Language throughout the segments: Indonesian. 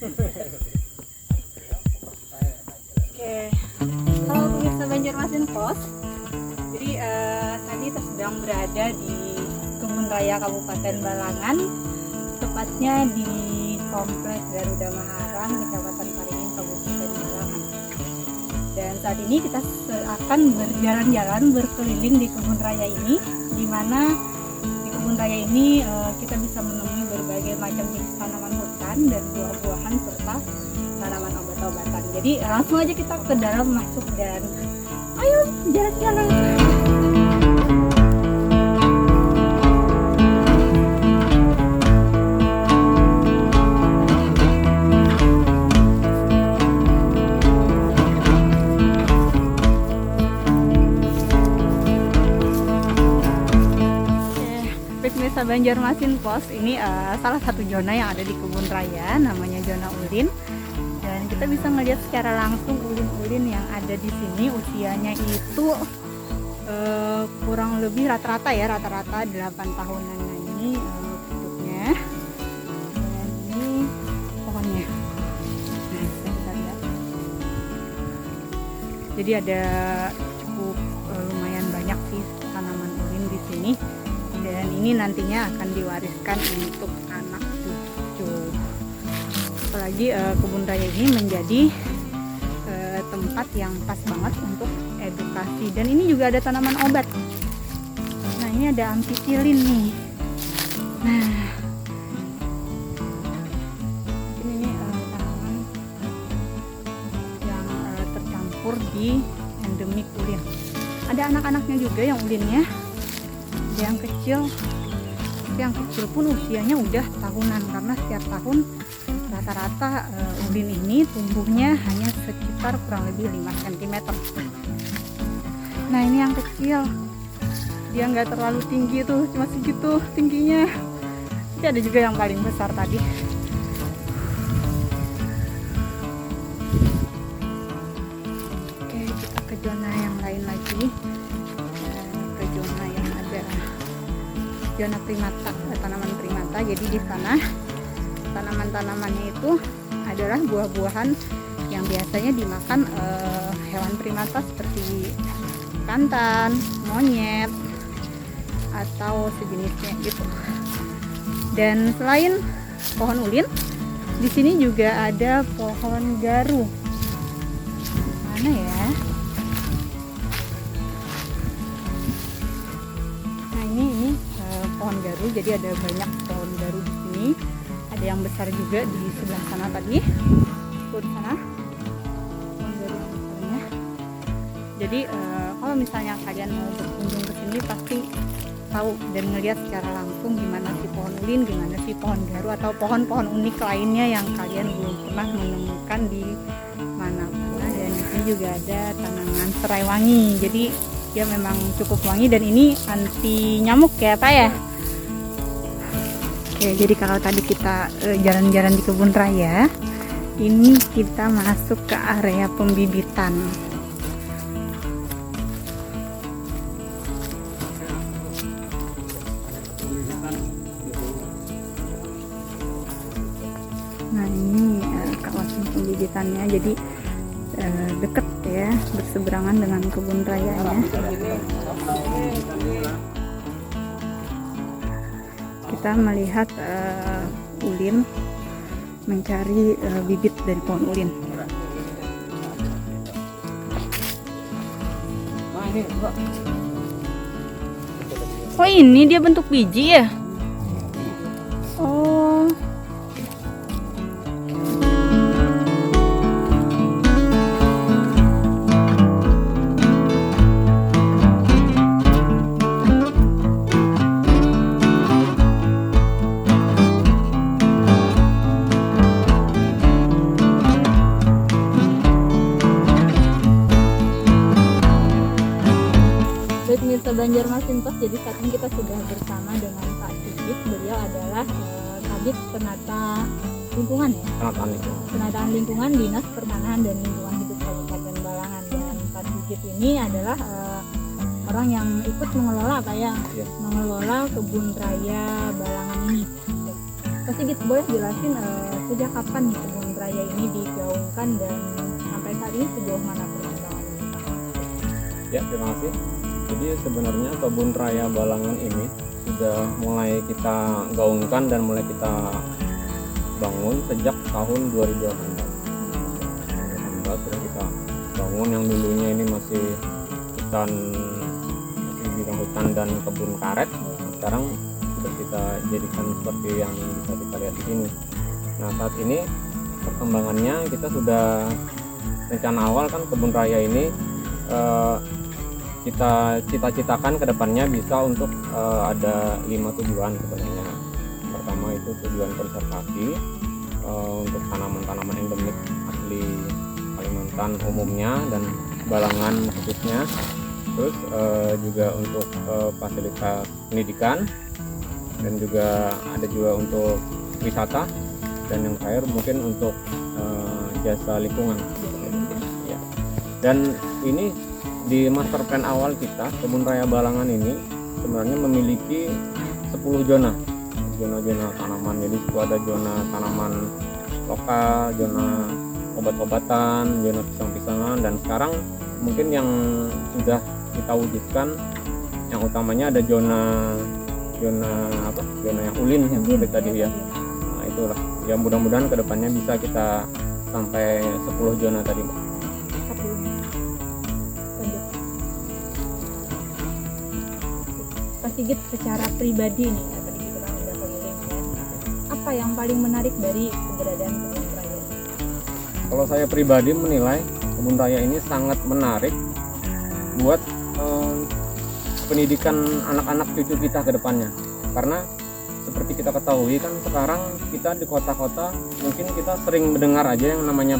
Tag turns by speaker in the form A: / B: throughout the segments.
A: Oke, kalau pemirsa Banjarmasin Pos, jadi saat ini kita sedang berada di Kebun Raya Kabupaten Balangan, tepatnya di Kompleks Garuda Maharang, Kecamatan Paringin, Kabupaten Balangan. Dan saat ini kita akan berjalan-jalan berkeliling di kebun raya ini, di mana di kebun raya ini kita bisa menemui berbagai macam jenis tanaman hutan dan buah-buahan serta tanaman obat-obatan. Jadi langsung aja kita ke dalam masuk dan ayo jalan-jalan. Pemirsa Banjarmasin Pos, ini salah satu zona yang ada di kebun raya, namanya zona ulin. Dan kita bisa melihat secara langsung ulin-ulin yang ada di sini. Usianya itu kurang lebih rata-rata 8 tahunan. Nah, ini bentuknya, dan ini pohonnya. Nah, bisa kita lihat. Jadi ada cukup lumayan banyak sih tanaman ulin di sini. Dan ini nantinya akan diwariskan untuk anak cucu. Apalagi kebun raya ini menjadi tempat yang pas banget untuk edukasi. Dan ini juga ada tanaman obat. Nah, ini ada ampicillin nih. Nah, ini tanaman yang tercampur di endemik ulin. Ada anak-anaknya juga yang ulinnya. Yang kecil pun usianya udah tahunan, karena setiap tahun rata-rata ulin ini tumbuhnya hanya sekitar kurang lebih 5 cm. Nah, ini yang kecil, dia nggak terlalu tinggi tuh, cuma segitu tingginya. Tapi ada juga yang paling besar tadi. Oke, kita ke zona yang lain lagi, ke zona yang ada zona primata, tanaman primata. Jadi di sana tanaman-tanamannya itu adalah buah-buahan yang biasanya dimakan hewan primata seperti kantan, monyet, atau sejenisnya gitu. Dan selain pohon ulin, di sini juga ada pohon garu. Mana ya? Nah, ini pohon garu. Jadi ada banyak pohon garu di sini. Ada yang besar juga di sebelah sana tadi. Tuh di sana pohon garu yang besarnya. Jadi kalau misalnya kalian mau berkunjung ke sini, pasti tahu dan ngelihat secara langsung gimana sih pohon ulin, gimana sih pohon garu, atau pohon-pohon unik lainnya yang kalian belum pernah menemukan di mana-mana. Dan di sini juga ada tanaman serai wangi. Jadi dia memang cukup wangi, dan ini anti nyamuk ya Pak ya. Oke, jadi kalau tadi kita jalan-jalan di kebun raya, ini kita masuk ke area pembibitan. Nah, ini kawasan pembibitannya, jadi deket ya, berseberangan dengan kebun rayanya. Kita melihat ulin mencari bibit dari pohon ulin. Oh, ini dia bentuk biji ya? Oh. Pemirsa Banjarmasin Pos, jadi saat ini kita sudah bersama dengan Pak Sigit. Beliau adalah Kabid Penata Lingkungan ya? Penataan Lingkungan Dinas Pertanahan dan Lingkungan Hidup Kabupaten Balangan. Dan Pak Sigit ini adalah orang yang ikut mengelola mengelola kebun raya Balangan ini. Pak Sigit, boleh jelasin sejak kapan nih kebun raya ini digaungkan dan sampai saat ini sejauh mana perkembangannya?
B: Ya, terima kasih. Jadi sebenarnya kebun raya Balangan ini sudah mulai kita gaungkan dan mulai kita bangun sejak tahun 2018. Sudah kita bangun, yang dulunya ini masih bidang hutan dan kebun karet. Sekarang sudah kita jadikan seperti yang bisa kita lihat di sini. Nah, saat ini perkembangannya kita sudah rencana awal kan kebun raya ini kita cita-citakan ke depannya bisa untuk ada 5 tujuan sebenarnya. Pertama itu tujuan konservasi untuk tanaman-tanaman endemik asli Kalimantan umumnya dan Balangan khususnya. Terus juga untuk fasilitas pendidikan, dan juga ada juga untuk wisata, dan yang terakhir mungkin untuk jasa lingkungan ya. Dan ini di master plan awal kita, kebun raya Balangan ini sebenarnya memiliki 10 zona tanaman. Jadi itu ada zona tanaman lokal, zona obat-obatan, zona pisang-pisangan, dan sekarang mungkin yang sudah kita wujudkan yang utamanya ada zona yang ulin yang seperti tadi ya. Nah, itulah ya, mudah-mudahan kedepannya bisa kita sampai 10 zona tadi, Mbak.
A: Pak Sigit, secara pribadi nih ya, tadi kita udah keliling ya, apa yang paling menarik dari keberadaan kebun raya ini?
B: Kalau saya pribadi menilai kebun raya ini sangat menarik buat pendidikan anak-anak cucu kita ke depannya. Karena seperti kita ketahui kan sekarang kita di kota-kota mungkin kita sering mendengar aja yang namanya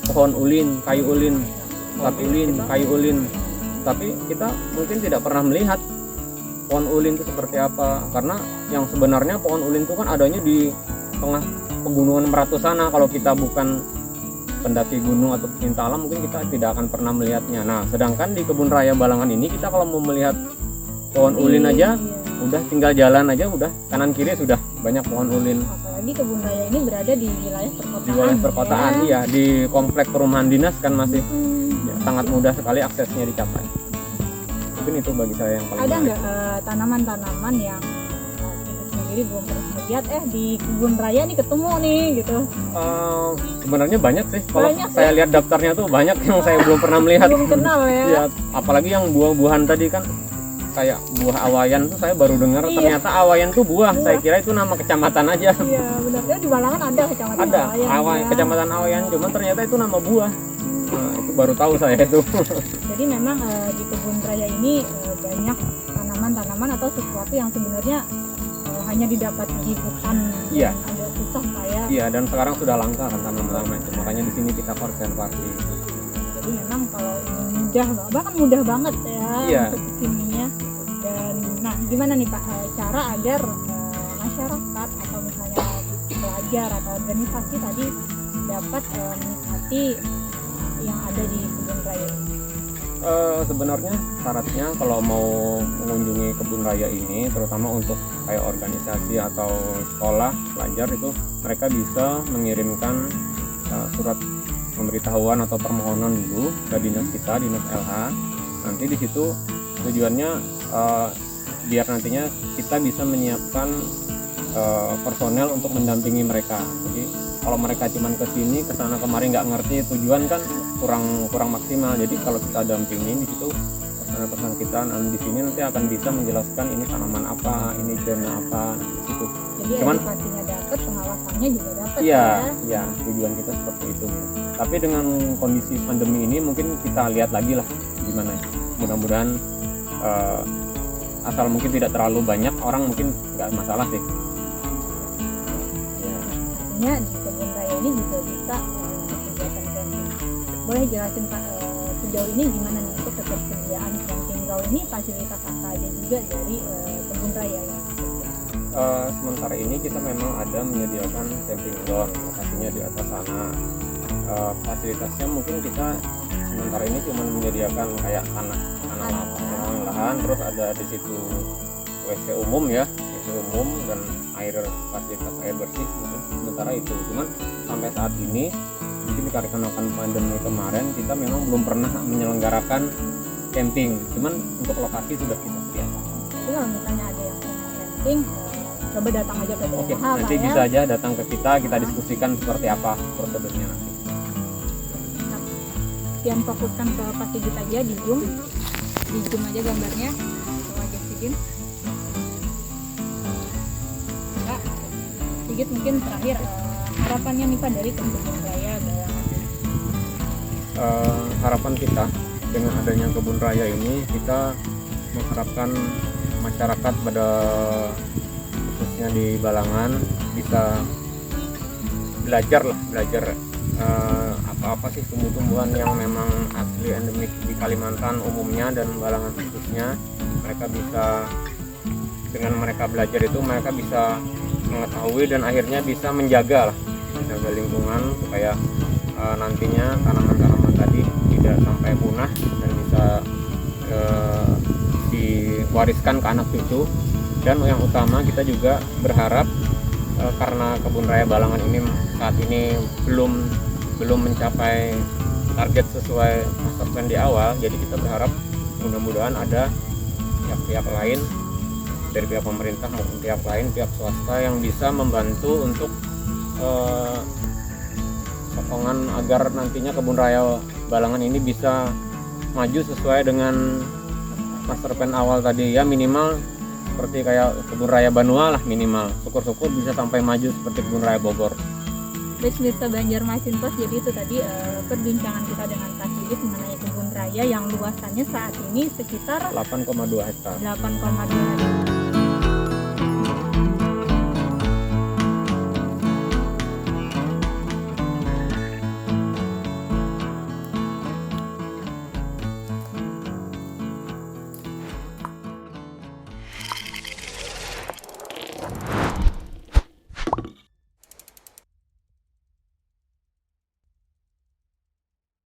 B: pohon ulin, kayu ulin, kayu ulin. Tapi kita mungkin tidak pernah melihat pohon ulin itu seperti apa. Karena yang sebenarnya pohon ulin itu kan adanya di tengah pegunungan Meratus sana. Kalau kita bukan pendaki gunung atau pecinta alam, mungkin kita tidak akan pernah melihatnya. Nah, sedangkan di kebun raya Balangan ini kita kalau mau melihat pohon ulin aja, udah tinggal jalan aja, udah kanan kiri sudah banyak pohon ulin.
A: Apalagi kebun raya ini berada di wilayah perkotaan.
B: Di wilayah perkotaan ya, iya, di komplek perumahan dinas kan masih ya, sangat mudah sekali aksesnya dicapai. Mungkin itu bagi saya yang paling.
A: Ada nggak tanaman-tanaman yang kita sendiri belum pernah lihat di kebun raya nih ketemu nih gitu?
B: Sebenarnya banyak sih. Kalau
A: Banyak,
B: saya lihat daftarnya tuh banyak yang saya belum pernah melihat.
A: Belum kenal ya.
B: Ya, apalagi yang buah-buahan tadi kan, kayak buah awayan tuh saya baru dengar.
A: Iya.
B: Ternyata awayan tuh buah. Saya kira itu nama kecamatan aja.
A: Iya, benar. Ya, di Balangan ada kecamatan
B: Ada
A: Awayan. Ya.
B: kecamatan Awayan, cuman ternyata itu nama buah. Nah, itu baru tahu saya itu.
A: Jadi memang di kebun raya ini banyak tanaman-tanaman atau sesuatu yang sebenarnya hanya didapat di hutan.
B: Iya.
A: Agak susah kayak.
B: Iya, dan sekarang sudah langka kan tanaman-tanaman itu. Makanya di sini kita konservasi.
A: Jadi memang kalau ini mudah, bahkan mudah banget ya
B: Iya.
A: untuk kesininya. Dan nah, gimana nih Pak cara agar masyarakat atau misalnya pelajar atau organisasi tadi dapat menikmati yang ada di kebun raya ini?
B: Sebenarnya syaratnya kalau mau mengunjungi kebun raya ini, terutama untuk kayak organisasi atau sekolah pelajar, itu mereka bisa mengirimkan surat pemberitahuan atau permohonan dulu ke dinas kita, dinas LH. Nanti di situ tujuannya biar nantinya kita bisa menyiapkan personel untuk mendampingi mereka. Jadi kalau mereka cuman kesini kesana kemari nggak ngerti tujuan kan kurang maksimal. Jadi kalau kita dampingin di situ personel kita, di sini nanti akan bisa menjelaskan ini tanaman apa, ini zona apa, di situ.
A: Jadi edukasinya dapat, pengawasannya juga dapat
B: Iya, tujuan kita seperti itu. Tapi dengan kondisi pandemi ini mungkin kita lihat lagi lah gimana. Mudah-mudahan asal mungkin tidak terlalu banyak orang mungkin nggak masalah sih.
A: Artinya di kebun raya ini juga bisa kegiatan camping. Boleh jelasin Pak sejauh ini gimana nih untuk ketersediaan camping ground ini, fasilitas apa aja juga dari kebun raya yang
B: sementara ini kita memang ada menyediakan camping ground, lokasinya di atas sana. Fasilitasnya mungkin kita sementara ini cuma menyediakan kayak tanah lahan, terus ada di situ WC umum ya, WC umum dan fasilitas air bersih mungkin sementara itu. Cuman sampai saat ini mungkin dikarenakan pandemi kemarin kita memang belum pernah menyelenggarakan camping, cuman untuk lokasi sudah kita sediakan.
A: Jadi kalau misalnya ada yang punya camping, coba datang aja ke
B: Oke,
A: DLH,
B: nanti
A: Pak,
B: bisa
A: ya.
B: aja datang ke kita diskusikan seperti apa prosedurnya nanti.
A: Yang fokuskan ke Pak Sigit aja di zoom aja gambarnya. Coba aja Sigit. Pak Sigit mungkin terakhir harapannya nih Pak dari Kebun Raya Balangan.
B: Harapan kita dengan adanya Kebun Raya ini, kita mengharapkan masyarakat pada khususnya di Balangan bisa belajar apa-apa sih tumbuh-tumbuhan yang memang asli endemik di Kalimantan umumnya dan Balangan khususnya. Mereka bisa, dengan mereka belajar itu mereka bisa mengetahui dan akhirnya bisa menjaga lingkungan supaya nantinya tanaman-tanaman tadi tidak sampai punah dan bisa diwariskan ke anak cucu. Dan yang utama kita juga berharap karena Kebun Raya Balangan ini saat ini belum mencapai target sesuai master plan di awal, jadi kita berharap mudah-mudahan ada pihak-pihak lain dari pihak pemerintah maupun pihak lain, pihak swasta yang bisa membantu untuk sokongan agar nantinya Kebun Raya Balangan ini bisa maju sesuai dengan master plan awal tadi ya, minimal seperti kayak Kebun Raya Banua lah minimal, syukur-syukur bisa sampai maju seperti Kebun Raya Bogor.
A: Baik pemirsa Banjarmasin Post, jadi itu tadi perbincangan kita dengan Pak Sigit mengenai Kebun Raya yang luasannya saat ini sekitar
B: 8,2 hektar.
A: 8,2 hektar.